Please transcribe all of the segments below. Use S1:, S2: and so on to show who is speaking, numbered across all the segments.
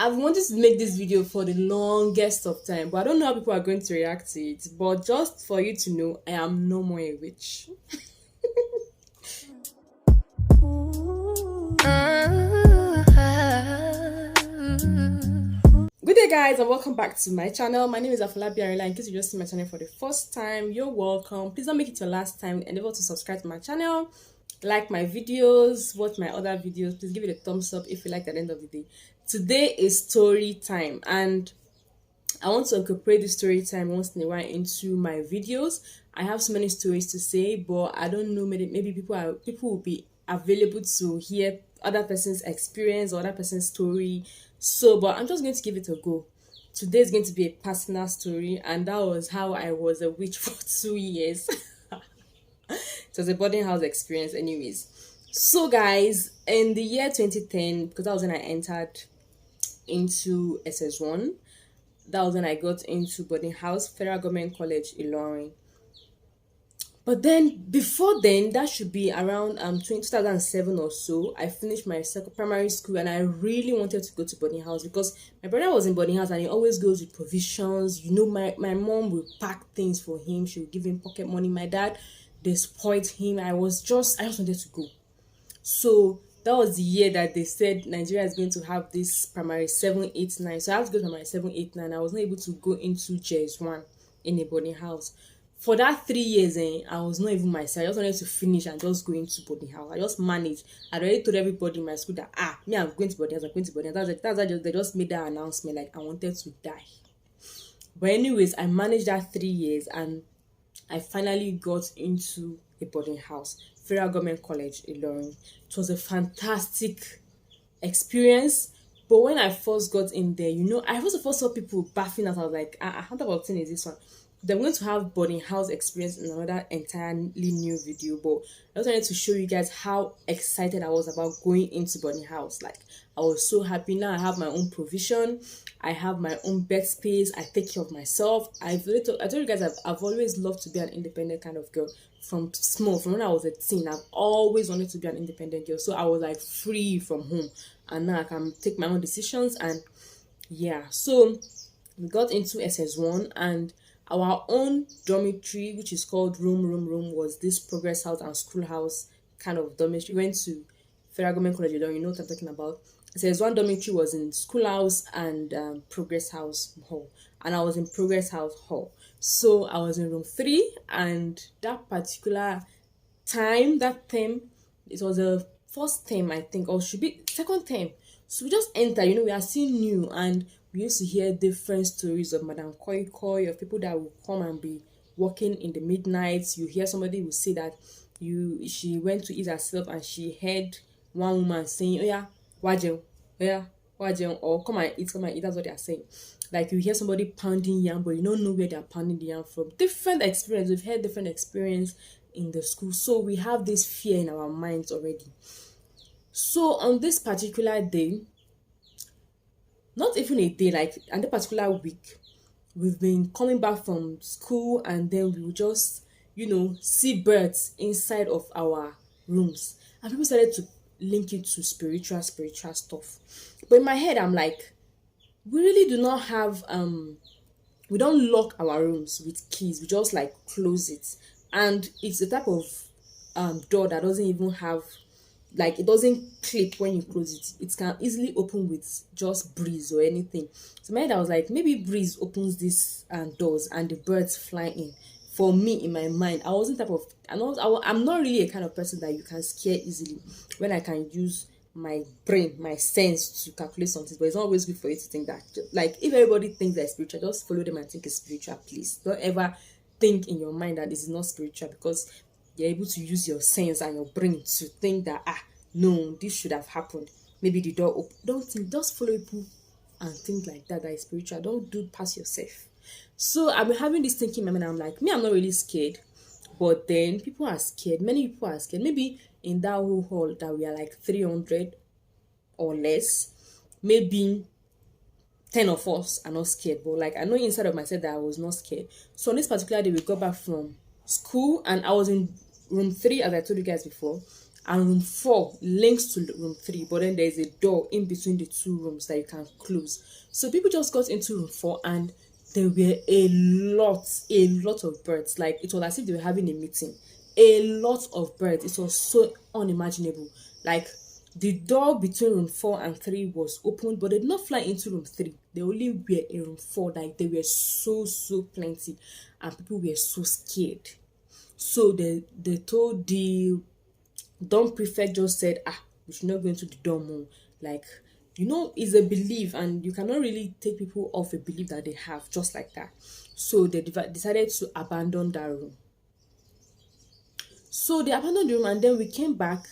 S1: I've wanted to make this video for the longest of time, but I don't know how people are going to react to it. But just for you to know, I am no more a witch. Good day, guys, and welcome back to my channel. My name is Arinola. In case you just see my channel for the first time, you're welcome. Please don't make it your last time. Endeavor to subscribe to my channel, like my videos, watch my other videos. Please give it a thumbs up if you like at the end of the day. Today is story time, and I want to incorporate this story time once in a while into my videos. I have so many stories to say, but I don't know, maybe people will be available to hear other person's experience or other person's story. So, but I'm just going to give it a go. Today is going to be a personal story, and that was how I was a witch for 2 years. It was a boarding house experience, anyways. So, guys, in the year 2010, because that was when I entered into SS1, that was when I got into boarding house, Federal Government College, Ilorin. But then, before then, that should be around 2007 or so, I finished my primary school, and I really wanted to go to boarding house because my brother was in boarding house and he always goes with provisions. You know, my mom will pack things for him. She will give him pocket money. My dad, they spoiled him. I just wanted to go. So that was the year that they said Nigeria is going to have this primary 7, 8, 9. So I had to go to primary 7, 8, 9. I was not able to go into JS1 in a boarding house. For that 3 years, I was not even myself. I just wanted to finish and just go into boarding house. I just managed. I already told everybody in my school that, me, I'm going to boarding house, I'm going to boarding house. That's why they just made that announcement, like I wanted to die. But anyways, I managed that 3 years and I finally got into a boarding house, Federal Government College, Ilorin. It was a fantastic experience. But when I first got in there, I first of all saw people bathing out. I was like, how about thing is this one? They're going to have boarding house experience in another entirely new video, but I just wanted to show you guys how excited I was about going into boarding house. Like, I was so happy. Now I have my own provision, I have my own bed space, I take care of myself. I told you guys I've always loved to be an independent kind of girl. From when I was a teen, I've always wanted to be an independent girl. So I was like free from home, and now I can take my own decisions. And yeah, so we got into SS1, and our own dormitory, which is called room, was this progress house and schoolhouse kind of dormitory. We went to Federal Government College, you know what I'm talking about. So there's one dormitory was in schoolhouse and progress house hall, and I was in progress house hall. So I was in room 3, and that particular time, that term, it was the first term, I think, or should be second term. So we just enter, we are still new, and we used to hear different stories of Madam Koi Koi, of people that will come and be working in the midnight. You hear somebody will say that she went to eat herself and she heard one woman saying, "Oh yeah, wajeng, oh yeah, wajeng," or come and eat. That's what they are saying. Like, you hear somebody pounding yam, but you don't know where they are pounding the yam from. Different experience. We've had different experience in the school, so we have this fear in our minds already. So on this particular day, not even a day, like on the particular week, we've been coming back from school, and then we will just, see birds inside of our rooms. And people started to link it to spiritual stuff. But in my head, I'm like, we really do not have, we don't lock our rooms with keys. We just like close it. And it's the type of door that doesn't even have, like, it doesn't clip when you close it. It can easily open with just breeze or anything. So my head, I was like, maybe breeze opens these doors and the birds fly in. For me, in my mind, I wasn't type of, I'm not really a kind of person that you can scare easily when I can use my brain, my sense to calculate something. But it's not always good for you to think that. Like, if everybody thinks they're spiritual, just follow them and think it's spiritual, please. Don't ever think in your mind that this is not spiritual, because you're able to use your sense and your brain to think that, no, this should have happened. Maybe the door open. Don't think, just follow people and think like that is spiritual. Don't do past yourself. So I've been having this thinking in my mind. I'm like, I'm not really scared. But then people are scared. Many people are scared. Maybe in that whole hall that we are like 300 or less, maybe 10 of us are not scared. But like, I know inside of myself that I was not scared. So on this particular day, we got back from school, and I was in room 3, as I told you guys before. and room 4 links to room 3, but then there's a door in between the two rooms that you can close. So people just got into room 4, and there were a lot of birds. Like, it was as if they were having a meeting. A lot of birds. It was so unimaginable. Like, the door between room 4 and 3 was open, but they did not fly into room 3. They only were in room 4. Like, they were so plenty, and people were so scared. So they told the dorm prefect, just said, we should not go into the dorm room. Like, it's a belief, and you cannot really take people off a belief that they have just like that. So they decided to abandon that room. So they abandoned the room, and then we came back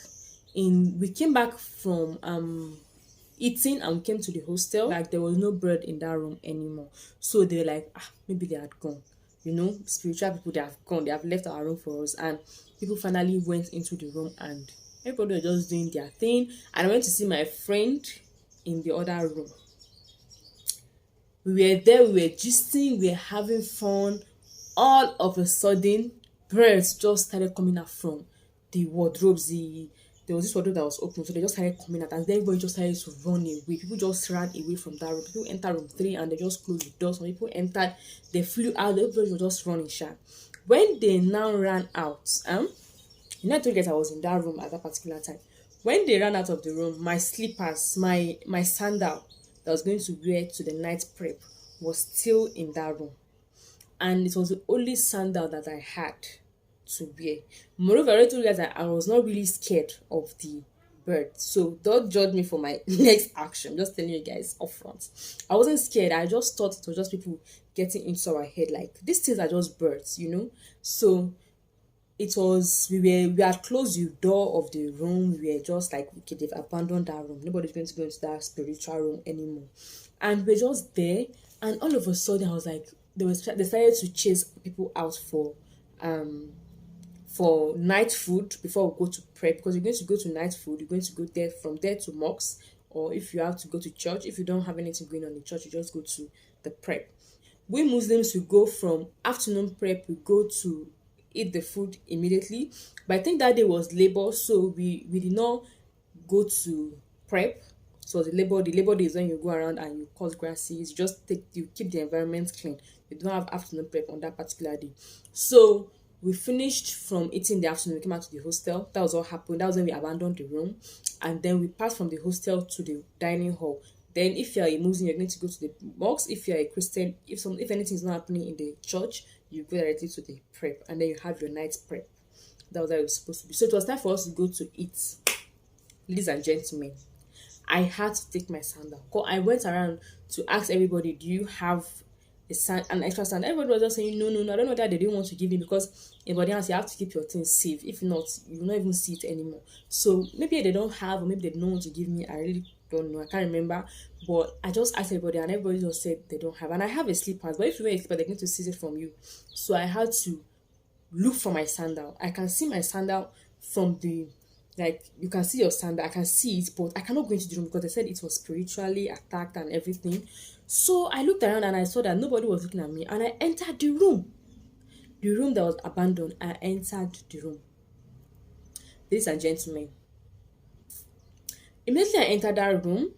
S1: from eating, and we came to the hostel. Like, there was no bird in that room anymore. So they were like, maybe they had gone. Spiritual people, they have gone, they have left our room for us. And people finally went into the room, and everybody was just doing their thing. And I went to see my friend in the other room. We were there, we were gisting, we were having fun. All of a sudden, birds just started coming out from the wardrobes. There was this wardrobe that was open, so they just started coming out, and then everybody just started to run away. People just ran away from that room. People entered room 3, and they just closed the doors. Some people entered, they flew out. Everybody was just running sharp. When they now ran out, I told you guys I was in that room at that particular time. When they ran out of the room, my slippers, my sandal that I was going to wear to the night prep was still in that room. And it was the only sandal that I had to wear. Moreover, I already told you guys that I was not really scared of the bird. So don't judge me for my next action. I'm just telling you guys upfront. I wasn't scared. I just thought it was just people getting into our head. Like, these things are just birds, So it was, we had closed the door of the room. We were just like, okay, they've abandoned that room. Nobody's going to go into that spiritual room anymore. And we're just there. And all of a sudden, I was like, they decided to chase people out for night food before we go to prep, because you're going to go to night food, you're going to go there, from there to mosque, or if you have to go to church. If you don't have anything going on in church, you just go to the prep. We Muslims, we go from afternoon prep, we go to eat the food immediately. But I think that day was labor, so we did not go to prep. So the labor day is when you go around and you cut grasses. You keep the environment clean. You don't have afternoon prep on that particular day. So we finished from eating in the afternoon. We came out to the hostel. That was what happened. That was when we abandoned the room, and then we passed from the hostel to the dining hall. Then, if you're a Muslim, you're going to go to the mosque. If you're a Christian, if anything is not happening in the church, you go directly to the prep, and then you have your night prep. That was how it was supposed to be. So it was time for us to go to eat. Ladies and gentlemen, I had to take my sandal. I went around to ask everybody, do you have an extra sandal? Everybody was just saying, no. I don't know that they didn't want to give me, because everybody else, you have to keep your things safe. If not, you will not even see it anymore. So maybe they don't have, or maybe they don't want to give me. I really don't know. I can't remember. But I just asked everybody, and everybody just said they don't have. And I have a slippers, but if you wear a slipper, they're going to seize it from you. So I had to look for my sandal. I can see my sandal from the, like, you can see your sandal. I can see it, but I cannot go into the room because they said it was spiritually attacked and everything. So I looked around and I saw that nobody was looking at me, and I entered the room that was abandoned. I entered the room. Ladies and gentlemen, immediately I entered that room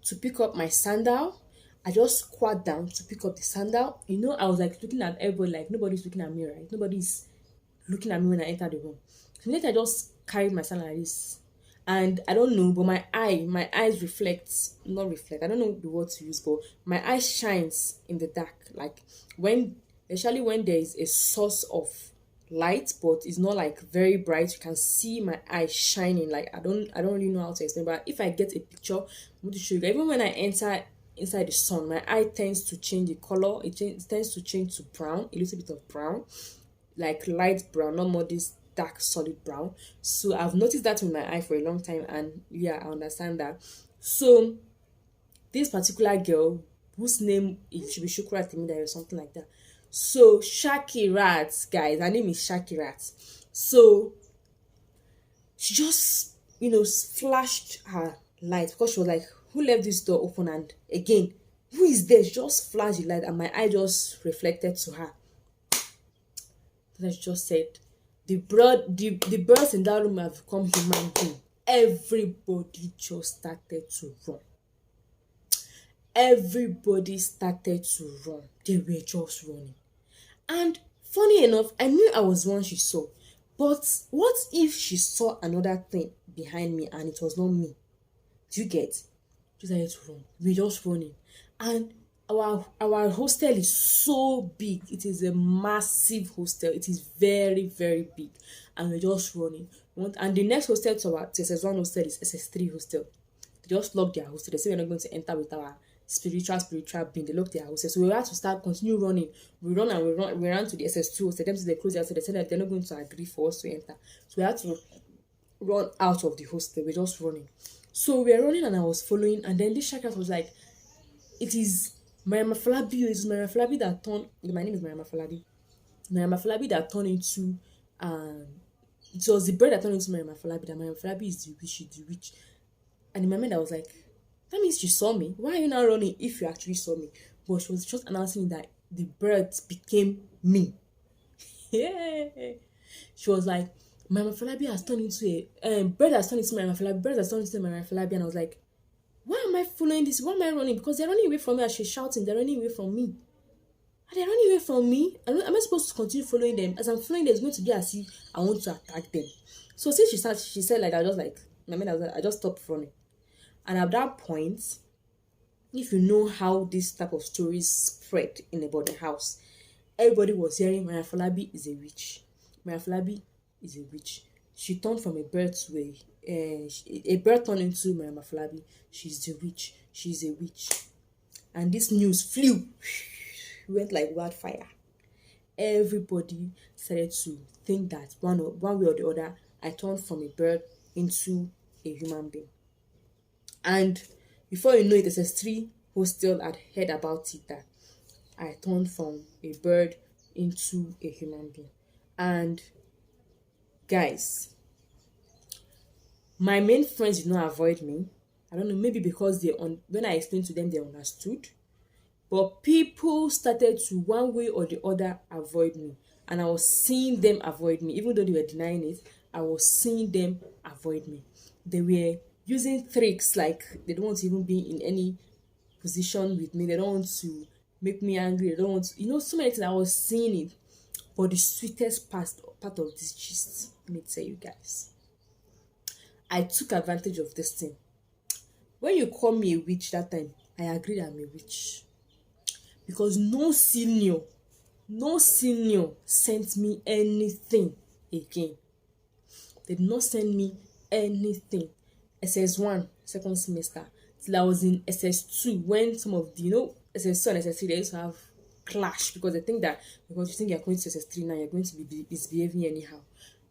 S1: to pick up my sandal. I just squat down to pick up the sandal. I was like looking at everybody, like, nobody's looking at me, right? Nobody's looking at me when I entered the room. So later I just carried my sandal like this. And I don't know, but my eyes not reflect. I don't know the word to use, but my eyes shines in the dark. Like, especially when there is a source of light, but it's not like very bright, you can see my eyes shining. Like, I don't really know how to explain, but if I get a picture, I'm going to show you. Even when I enter inside the sun, my eye tends to change the color. It tends to change to brown, a little bit of brown, like light brown, not more this dark solid brown. So I've noticed that with my eye for a long time, and yeah, I understand that. So this particular girl, whose name, it should be Shukra Timida or something like that. So Shakirat, guys, her name is Shakirat. So she just flashed her light, because she was like, who left this door open? And again, who is there? She just flashed the light, and my eye just reflected to her. Then she just said, The birds in that room have become human being. Everybody just started to run. Everybody started to run. They were just running. And funny enough, I knew I was the one she saw. But what if she saw another thing behind me and it was not me? Do you get? She started to run. We were just running. And our hostel is so big. It is a massive hostel. It is very, very big. And we're just running. And the next hostel to our SS1 hostel is SS3 hostel. They just locked their hostel. They say we're not going to enter with our spiritual being. They locked their hostel. So we had to start continue running. We run and we run. We ran to the SS2 hostel. Them to they closed their hostel. They said that they're not going to agree for us to enter. So we had to run out of the hostel. We're just running. So we were running and I was following. And then this shakat was like, it is Mariama Falabi. It is Mariama Falabi that turned. My name is Mariama Falabi. Mariama Falabi that turned into. It was the bird that turned into Mariama Falabi. That Mariama Falabi is the witch. She's the witch. And in my mind, I was like, that means she saw me. Why are you now running if you actually saw me? But she was just announcing that the bird became me. Yeah. She was like, Mariama Falabi has turned into a bird has turned into Mariama Falabi. Bird has turned into Mariama Falabi. And I was like, why am I following this? Why am I running? Because they're running away from me as she's shouting. They're running away from me. And they're running away from me. Am I supposed to continue following them? As I'm following them, it's going to be as if I want to attack them. So since she said like, I was like, I just stopped running. And at that point, if you know how this type of stories spread in a boarding house, everybody was hearing Mariama Falabi is a witch. Mariama Falabi is a witch. She turned from a bird to a bird turned into Mariama Falabi. She's the witch. She's a witch. And this news flew. Went like wildfire. Everybody started to think that one way or the other, I turned from a bird into a human being. And before you know it, SS3 hostel had heard about it that I turned from a bird into a human being. And guys, my main friends did not avoid me. I don't know, maybe because when I explained to them, they understood. But people started to one way or the other avoid me. And I was seeing them avoid me. Even though they were denying it, I was seeing them avoid me. They were using tricks like they don't want to even be in any position with me. They don't want to make me angry. They don't want to, so many things. I was seeing it. But the sweetest part of this gist, let me tell you guys. I took advantage of this thing. When you call me a witch that time, I agreed I'm a witch. Because no senior sent me anything again. They did not send me anything. SS1, second semester, till I was in SS2, when some of the, SS2 and SS3, they used to have clash because they think that because you think you're going to SS3 now, you're going to be misbehaving anyhow.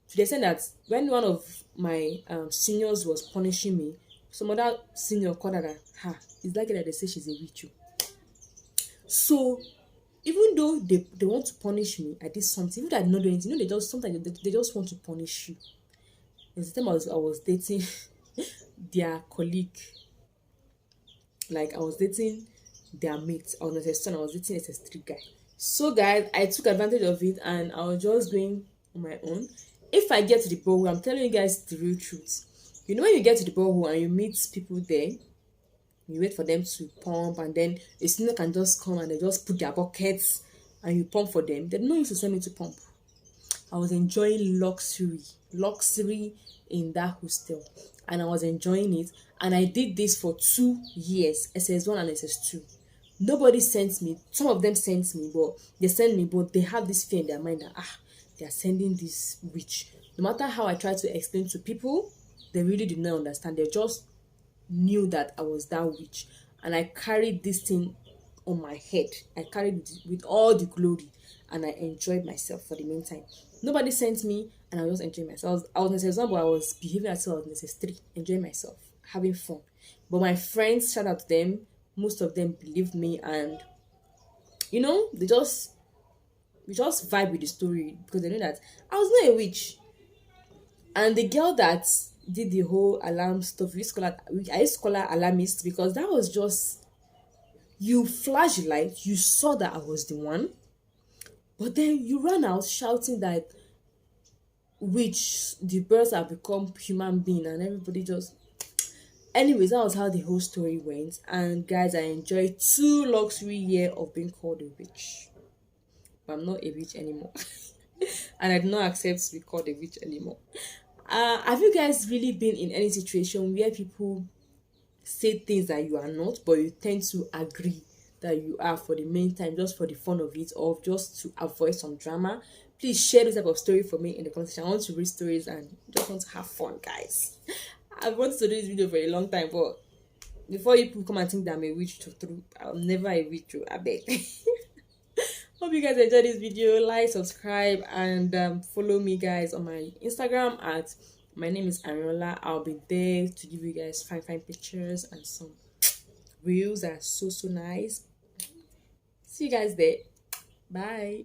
S1: So they said that when one of my seniors was punishing me, some other senior called her that, it's likely that they say she's a witch. So even though they want to punish me, I did something. Even though I did not do anything, they just sometimes they just want to punish you. There's the time I was dating their colleague. Like I was dating their mate. I was not SS2, I was dating SS3 guy. So guys, I took advantage of it and I was just going on my own. If I get to the borehole, I'm telling you guys the real truth. When you get to the borehole and you meet people there, you wait for them to pump and then a senior can just come and they just put their buckets and you pump for them. They don't need to send me to pump. I was enjoying luxury in that hostel and I was enjoying it, and I did this for 2 years, SS1 and SS2. Nobody sent me. Some of them sent me, but they have this fear in their mind that they are sending this witch. No matter how I tried to explain to people, they really did not understand. They just knew that I was that witch, and I carried this thing on my head. I carried it with all the glory, and I enjoyed myself for the meantime. Nobody sent me, and I was just enjoying myself. I was in SS1, but I was behaving as if I was in SS3, enjoying myself, having fun. But my friends, shout out to them, most of them believed me, and we just vibe with the story because they know that I was not a witch. And the girl that did the whole alarm stuff, I used to call her alarmist, because that was just, you flash the light, you saw that I was the one, but then you ran out shouting that which the birds have become human being and everybody just. Anyways, that was how the whole story went. And guys, I enjoyed 2 luxury years of being called a witch. But I'm not a witch anymore. And I do not accept to be called a witch anymore. Have you guys really been in any situation where people say things that you are not, but you tend to agree that you are for the main time, just for the fun of it, or just to avoid some drama? Please share this type of story for me in the comment section. I want to read stories and just want to have fun, guys. I've wanted to do this video for a long time, but before you people come and think that I'm a witch to through, I'm never a witch. I beg. Hope you guys enjoyed this video. Like, subscribe, and follow me, guys, on my Instagram at my name is Arinola. I'll be there to give you guys fine pictures and some reels that are so nice. See you guys there. Bye.